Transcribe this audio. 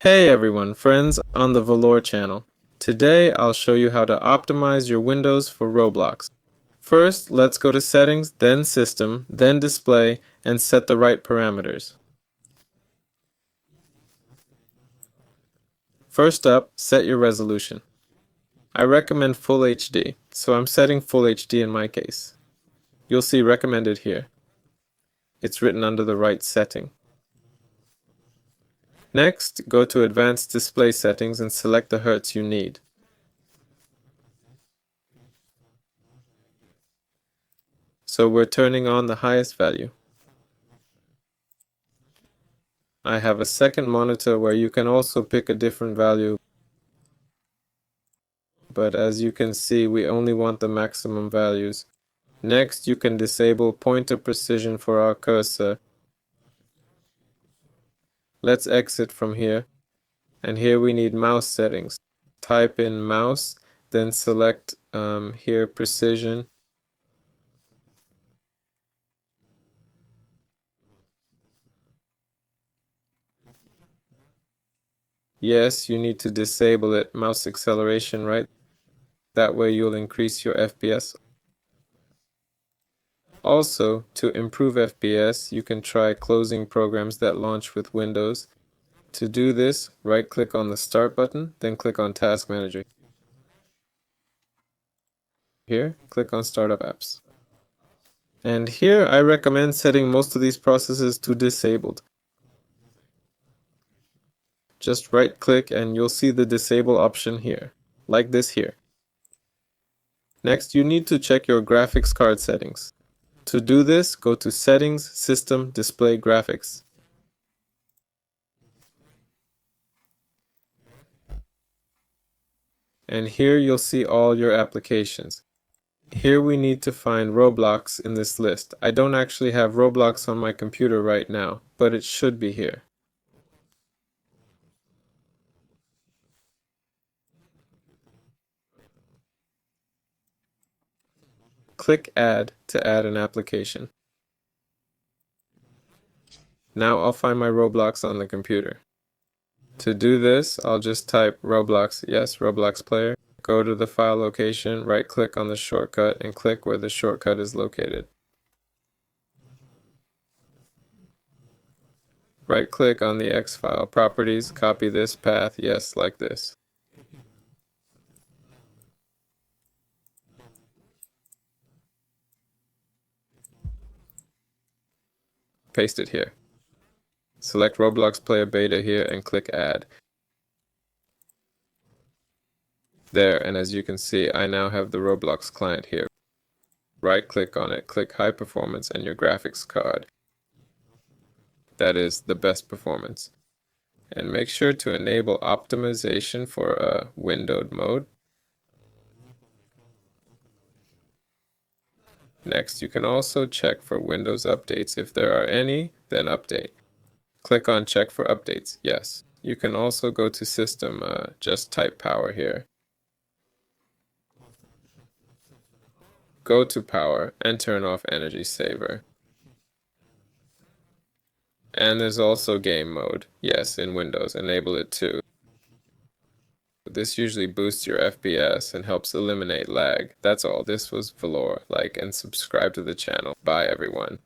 Hey everyone, friends on the Valor channel. Today I'll show you how to optimize your windows for Roblox. First, let's go to Settings, then System, then Display, and set the right parameters. First up, set your resolution. I recommend Full HD, so I'm setting Full HD in my case. You'll see recommended here. It's written under the right setting. Next, go to Advanced Display Settings and select the hertz you need. So we're turning on the highest value. I have a second monitor where you can also pick a different value, but as you can see, we only want the maximum values. Next, you can disable pointer precision for our cursor. Let's exit from here, and here we need mouse settings. Type in mouse, then select here precision. Yes, you need to disable it, mouse acceleration, right? That way you'll increase your FPS. Also, to improve FPS, you can try closing programs that launch with Windows. To do this, right-click on the Start button, then click on Task Manager. Here, click on Startup Apps. And here, I recommend setting most of these processes to disabled. Just right-click and you'll see the Disable option here, like this here. Next, you need to check your graphics card settings. To do this, go to Settings, System, Display Graphics. And here you'll see all your applications. Here we need to find Roblox in this list. I don't actually have Roblox on my computer right now, but it should be here. Click Add to add an application. Now I'll find my Roblox on the computer. To do this, I'll just type Roblox, yes, Roblox player. Go to the file location, right-click on the shortcut, and click where the shortcut is located. Right-click on the X file, properties, copy this path, yes, like this. Paste it here. Select Roblox Player Beta here and click Add. There, and as you can see, I now have the Roblox client here. Right-click on it, click High Performance and your graphics card. That is the best performance. And make sure to enable optimization for a windowed mode. Next, you can also check for Windows updates. If there are any, then update. Click on Check for Updates, yes. You can also go to System, just type Power here. Go to Power and turn off Energy Saver. And there's also Game Mode, yes, in Windows, enable it too. This usually boosts your FPS and helps eliminate lag. That's all. This was Valor. Like and subscribe to the channel. Bye everyone.